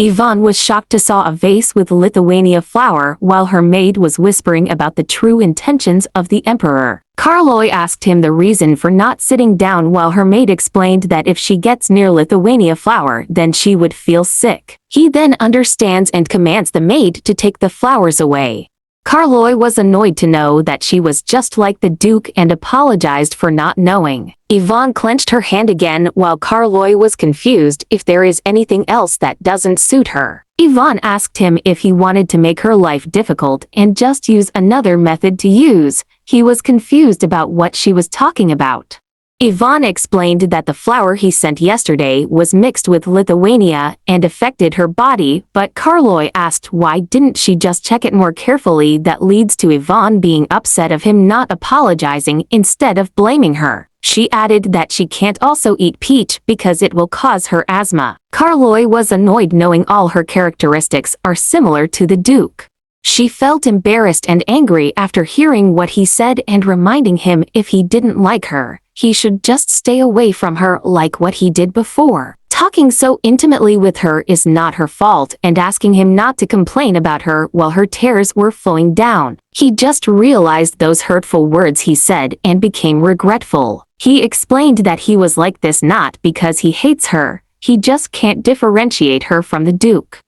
Yvonne was shocked to saw a vase with Lithuania flower while her maid was whispering about the true intentions of the emperor. Karloy asked him the reason for not sitting down while her maid explained that if she gets near Lithuania flower then she would feel sick. He then understands and commands the maid to take the flowers away. Karloy was annoyed to know that she was just like the Duke and apologized for not knowing. Yvonne clenched her hand again while Karloy was confused if there is anything else that doesn't suit her. Yvonne asked him if he wanted to make her life difficult and just use another method to use. He was confused about what she was talking about. Yvonne explained that the flower he sent yesterday was mixed with Lithuania and affected her body, but Karloy asked why didn't she just check it more carefully. That leads to Yvonne being upset of him not apologizing instead of blaming her. She added that she can't also eat peach because it will cause her asthma. Karloy was annoyed knowing all her characteristics are similar to the Duke. She felt embarrassed and angry after hearing what he said and reminding him if he didn't like her, he should just stay away from her like what he did before. Talking so intimately with her is not her fault and asking him not to complain about her while her tears were flowing down. He just realized those hurtful words he said and became regretful. He explained that he was like this not because he hates her, he just can't differentiate her from the Duke.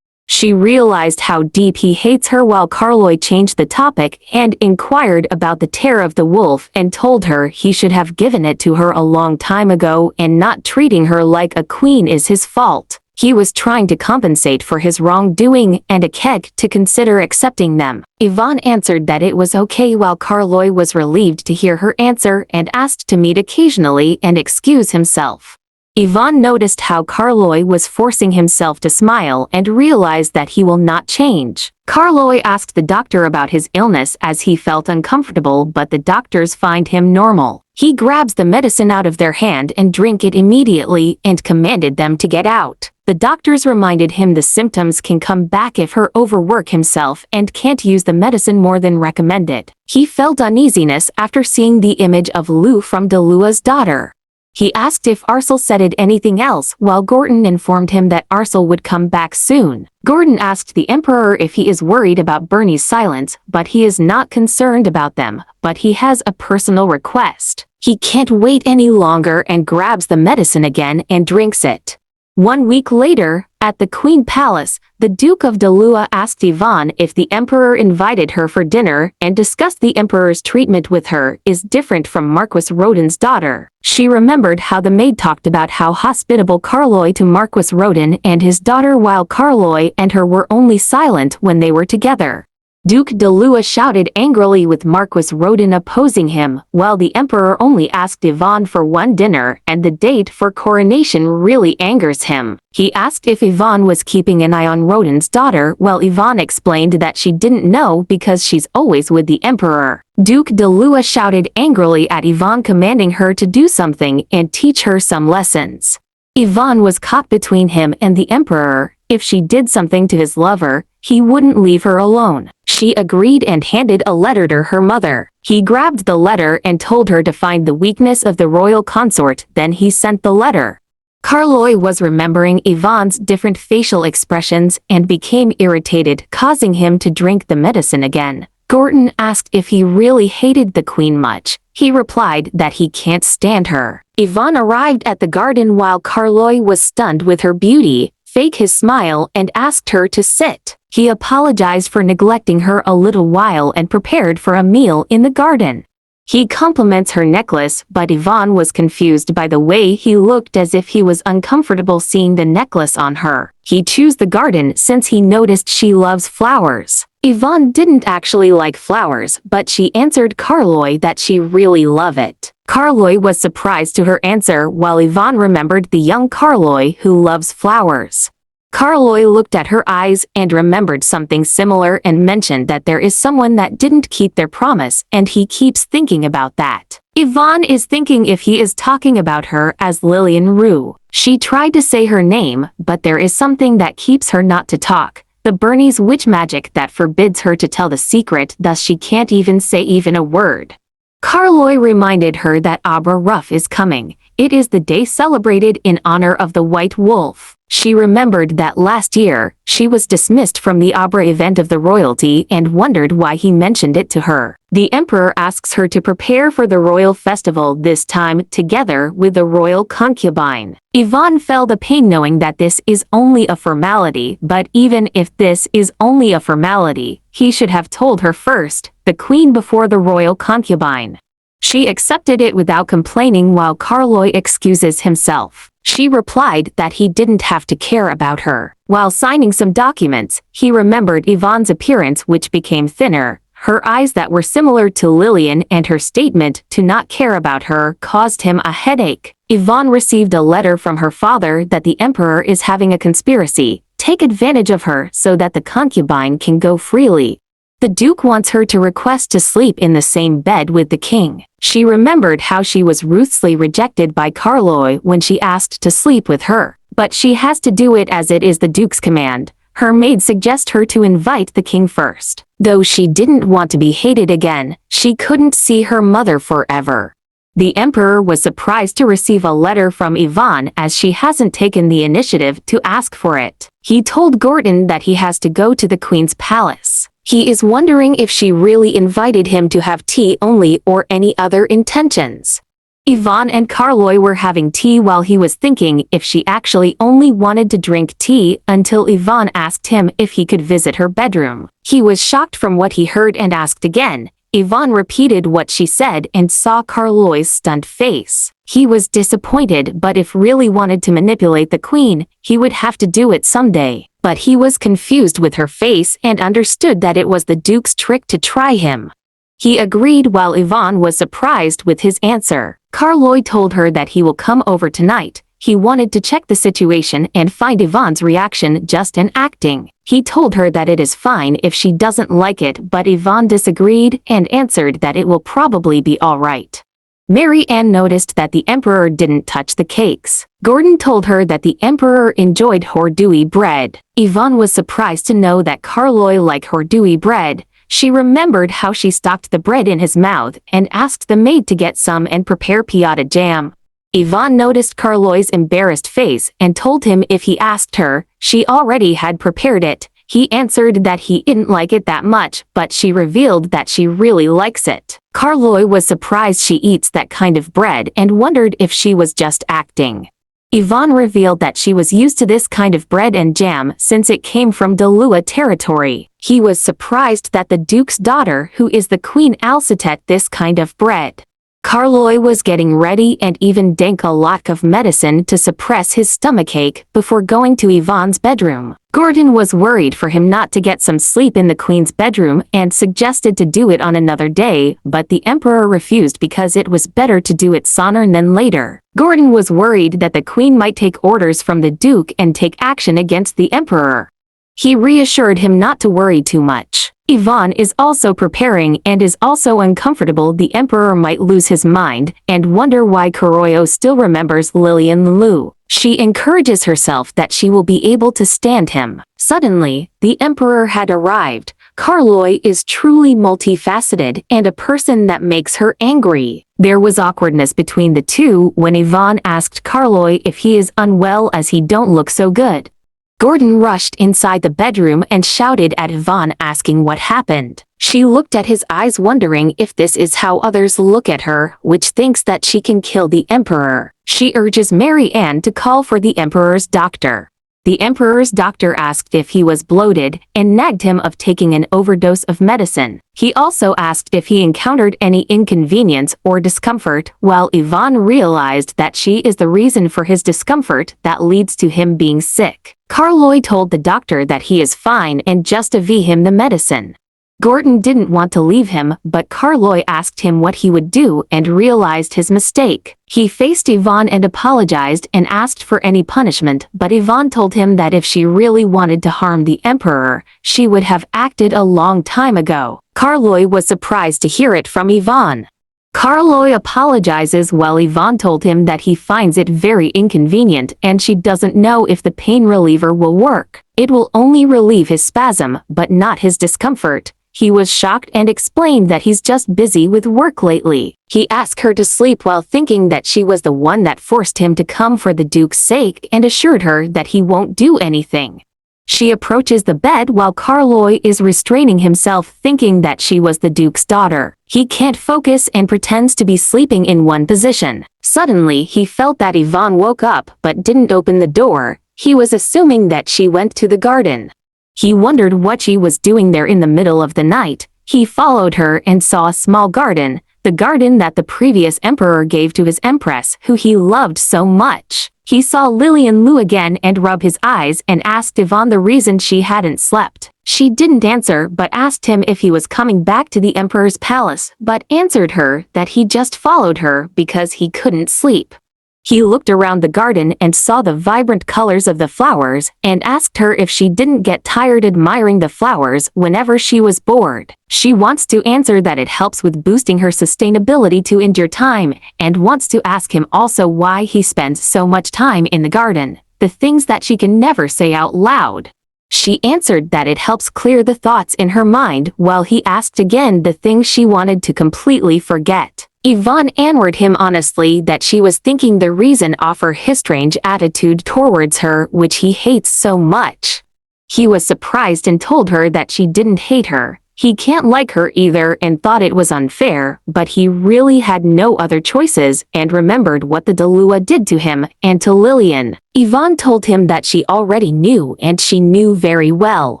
She realized how deep he hates her while Karloy changed the topic and inquired about the tear of the wolf and told her he should have given it to her a long time ago and not treating her like a queen is his fault. He was trying to compensate for his wrongdoing and a keg to consider accepting them. Yvonne answered that it was okay while Karloy was relieved to hear her answer and asked to meet occasionally and excuse himself. Yvonne noticed how Karloy was forcing himself to smile and realized that he will not change. Karloy asked the doctor about his illness as he felt uncomfortable, but the doctors find him normal. He grabs the medicine out of their hand and drink it immediately and commanded them to get out. The doctors reminded him the symptoms can come back if he overwork himself and can't use the medicine more than recommended. He felt uneasiness after seeing the image of Lu from Delua's daughter. He asked if Arsel said anything else while Gordon informed him that Arsel would come back soon. Gordon asked the Emperor if he is worried about Bernie's silence, but he is not concerned about them, but he has a personal request. He can't wait any longer and grabs the medicine again and drinks it. 1 week later, at the Queen Palace, the Duke of Delua asked Yvonne if the Emperor invited her for dinner and discussed the Emperor's treatment with her is different from Marquis Rodin's daughter. She remembered how the maid talked about how hospitable Karloy to Marquis Rodin and his daughter while Karloy and her were only silent when they were together. Duke Delua shouted angrily with Marquis Rodin opposing him, while the Emperor only asked Yvonne for one dinner and the date for coronation really angers him. He asked if Yvonne was keeping an eye on Rodin's daughter while Yvonne explained that she didn't know because she's always with the Emperor. Duke Delua shouted angrily at Yvonne commanding her to do something and teach her some lessons. Yvonne was caught between him and the Emperor. If she did something to his lover, he wouldn't leave her alone. She agreed and handed a letter to her mother. He grabbed the letter and told her to find the weakness of the royal consort, then he sent the letter. Karloy was remembering Yvonne's different facial expressions and became irritated, causing him to drink the medicine again. Gordon asked if he really hated the queen much. He replied that he can't stand her. Yvonne arrived at the garden while Karloy was stunned with her beauty, faked his smile and asked her to sit. He apologized for neglecting her a little while and prepared for a meal in the garden. He compliments her necklace, but Yvonne was confused by the way he looked as if he was uncomfortable seeing the necklace on her. He chose the garden since he noticed she loves flowers. Yvonne didn't actually like flowers, but she answered Karloy that she really loved it. Karloy was surprised to her answer while Yvonne remembered the young Karloy who loves flowers. Karloy looked at her eyes and remembered something similar and mentioned that there is someone that didn't keep their promise and he keeps thinking about that. Yvonne is thinking if he is talking about her as Lillian Rue. She tried to say her name, but there is something that keeps her not to talk. The Bernese witch magic that forbids her to tell the secret, thus she can't even say even a word. Karloy reminded her that Abra Ruff is coming. It is the day celebrated in honor of the white wolf. She remembered that last year, she was dismissed from the opera event of the royalty and wondered why he mentioned it to her. The emperor asks her to prepare for the royal festival this time together with the royal concubine. Yvonne felt the pain knowing that this is only a formality, but even if this is only a formality, he should have told her first, the queen before the royal concubine. She accepted it without complaining while Carloy excuses himself. She replied that he didn't have to care about her. While signing some documents, he remembered Yvonne's appearance which became thinner. Her eyes that were similar to Lillian and her statement to not care about her caused him a headache. Yvonne received a letter from her father that the emperor is having a conspiracy. Take advantage of her so that the concubine can go freely. The Duke wants her to request to sleep in the same bed with the king. She remembered how she was ruthlessly rejected by Carloy when she asked to sleep with her. But she has to do it as it is the Duke's command. Her maid suggests her to invite the king first. Though she didn't want to be hated again, she couldn't see her mother forever. The emperor was surprised to receive a letter from Yvonne as she hasn't taken the initiative to ask for it. He told Gordon that he has to go to the queen's palace. He is wondering if she really invited him to have tea only or any other intentions. Yvonne and Carloy were having tea while he was thinking if she actually only wanted to drink tea until Yvonne asked him if he could visit her bedroom. He was shocked from what he heard and asked again. Yvonne repeated what she said and saw Carloy's stunned face. He was disappointed, but if really wanted to manipulate the queen, he would have to do it someday. But he was confused with her face and understood that it was the Duke's trick to try him. He agreed while Yvonne was surprised with his answer. Carloy told her that he will come over tonight. He wanted to check the situation and find Yvonne's reaction just in acting. He told her that it is fine if she doesn't like it, but Yvonne disagreed and answered that it will probably be all right. Mary Ann noticed that the emperor didn't touch the cakes. Gordon told her that the emperor enjoyed hordui bread. Yvonne was surprised to know that Carloy liked hordui bread. She remembered how she stopped the bread in his mouth and asked the maid to get some and prepare piata jam. Yvonne noticed Carloy's embarrassed face and told him if he asked her, she already had prepared it. He answered that he didn't like it that much, but she revealed that she really likes it. Carloy was surprised she eats that kind of bread and wondered if she was just acting. Yvonne revealed that she was used to this kind of bread and jam since it came from Dalua territory. He was surprised that the Duke's daughter, who is the Queen, ate this kind of bread. Carloy was getting ready and even drank a lot of medicine to suppress his stomachache before going to Yvonne's bedroom. Gordon was worried for him not to get some sleep in the queen's bedroom and suggested to do it on another day, but the emperor refused because it was better to do it sooner than later. Gordon was worried that the queen might take orders from the Duke and take action against the emperor. He reassured him not to worry too much. Yvonne is also preparing and is also uncomfortable the emperor might lose his mind and wonder why Kuroyo still remembers Lillian Lu. She encourages herself that she will be able to stand him. Suddenly, the emperor had arrived. Carloy is truly multifaceted and a person that makes her angry. There was awkwardness between the two when Yvonne asked Carloy if he is unwell as he don't look so good. Gordon rushed inside the bedroom and shouted at Yvonne asking what happened. She looked at his eyes wondering if this is how others look at her, which thinks that she can kill the emperor. She urges Mary Ann to call for the emperor's doctor. The emperor's doctor asked if he was bloated and nagged him of taking an overdose of medicine. He also asked if he encountered any inconvenience or discomfort, while Yvonne realized that she is the reason for his discomfort that leads to him being sick. Carloy told the doctor that he is fine and just to give him the medicine. Gordon didn't want to leave him, but Carloy asked him what he would do and realized his mistake. He faced Yvonne and apologized and asked for any punishment, but Yvonne told him that if she really wanted to harm the emperor, she would have acted a long time ago. Carloy was surprised to hear it from Yvonne. Carloy apologizes while Yvonne told him that he finds it very inconvenient and she doesn't know if the pain reliever will work. It will only relieve his spasm, but not his discomfort. he was shocked and explained that he's just busy with work lately. He asked her to sleep while thinking that she was the one that forced him to come for the Duke's sake and assured her that he won't do anything. She approaches the bed while Carloy is restraining himself, thinking that she was the Duke's daughter. He can't focus and pretends to be sleeping in one position. Suddenly, he felt that Yvonne woke up but didn't open the door. He was assuming that she went to the garden. He wondered what she was doing there in the middle of the night. He followed her and saw a small garden, the garden that the previous emperor gave to his empress, who he loved so much. He saw Lillian Lu again and rubbed his eyes and asked Yvonne the reason she hadn't slept. She didn't answer but asked him if he was coming back to the emperor's palace, but answered her that he just followed her because he couldn't sleep. He looked around the garden and saw the vibrant colors of the flowers and asked her if she didn't get tired admiring the flowers whenever she was bored. She wants to answer that it helps with boosting her sustainability to endure time and wants to ask him also why he spends so much time in the garden, the things that she can never say out loud. She answered that it helps clear the thoughts in her mind while he asked again the things she wanted to completely forget. Yvonne answered him honestly that she was thinking the reason of his strange attitude towards her, which he hates so much. He was surprised and told her that she didn't hate her. He can't like her either and thought it was unfair, but he really had no other choices and remembered what the Dalua did to him and to Lillian. Yvonne told him that she already knew and she knew very well.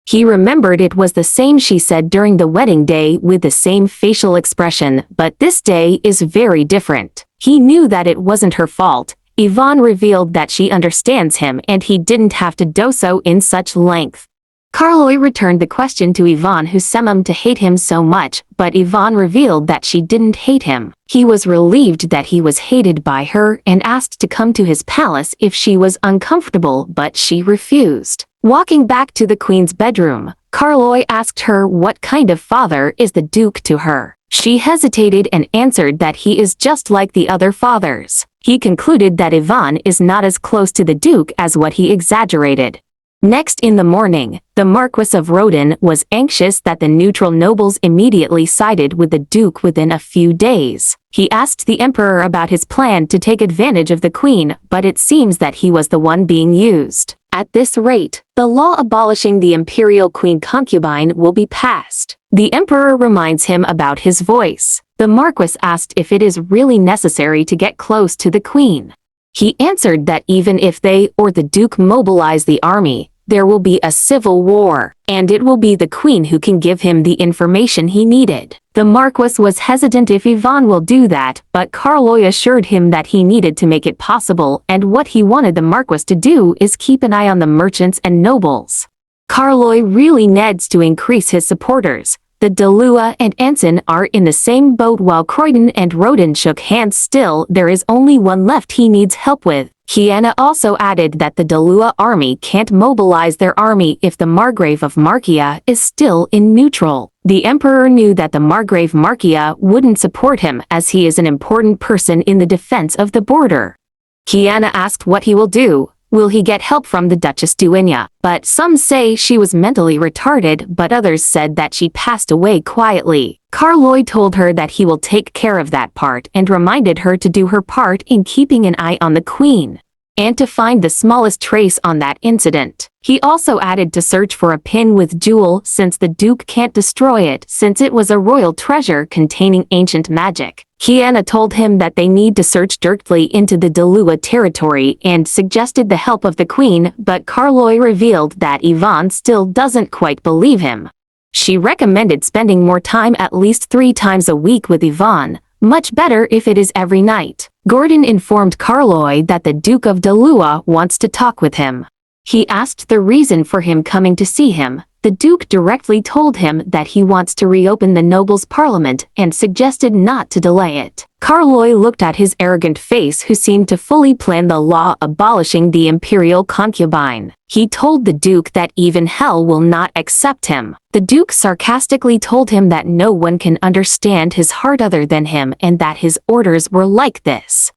He remembered it was the same she said during the wedding day with the same facial expression, but this day is very different. He knew that it wasn't her fault. Yvonne revealed that she understands him and he didn't have to do so in such length. Carloy returned the question to Yvonne, who seemed to hate him so much, but Yvonne revealed that she didn't hate him. He was relieved that he was hated by her and asked to come to his palace if she was uncomfortable, but she refused. Walking back to the queen's bedroom, Carloy asked her what kind of father is the Duke to her. She hesitated and answered that he is just like the other fathers. He concluded that Yvonne is not as close to the Duke as what he exaggerated. Next in the morning, the Marquis of Rodin was anxious that the neutral nobles immediately sided with the Duke within a few days. He asked the Emperor about his plan to take advantage of the Queen, but it seems that he was the one being used. At this rate, the law abolishing the imperial queen concubine will be passed. The Emperor reminds him about his voice. The Marquis asked if it is really necessary to get close to the Queen. He answered that even if they or the Duke mobilize the army, there will be a civil war, and it will be the Queen who can give him the information he needed. The Marquis was hesitant if Yvonne will do that, but Carloy assured him that he needed to make it possible, and what he wanted the Marquis to do is keep an eye on the merchants and nobles. Carloy really needs to increase his supporters. The Dalua and Ensign are in the same boat while Croydon and Rodin shook hands. Still, there is only one left he needs help with. Kiana also added that the Dalua army can't mobilize their army if the Margrave of Markia is still in neutral. The Emperor knew that the Margrave Markia wouldn't support him as he is an important person in the defense of the border. Kiana asked what he will do. Will he get help from the Duchess Duenya? But some say she was mentally retarded, but others said that she passed away quietly. Carloy told her that he will take care of that part and reminded her to do her part in keeping an eye on the Queen, and to find the smallest trace on that incident. He also added to search for a pin with jewel since the Duke can't destroy it since it was a royal treasure containing ancient magic. Kiana told him that they need to search directly into the Dalua territory and suggested the help of the Queen, but Carloy revealed that Yvonne still doesn't quite believe him. She recommended spending more time, at least 3 times a week, with Yvonne. Much better if it is every night. Gordon informed Carloy that the Duke of Dalua wants to talk with him. He asked the reason for him coming to see him. The Duke directly told him that he wants to reopen the nobles' parliament and suggested not to delay it. Carloy looked at his arrogant face, who seemed to fully plan the law abolishing the imperial concubine. He told the Duke that even hell will not accept him. The Duke sarcastically told him that no one can understand his heart other than him and that his orders were like this.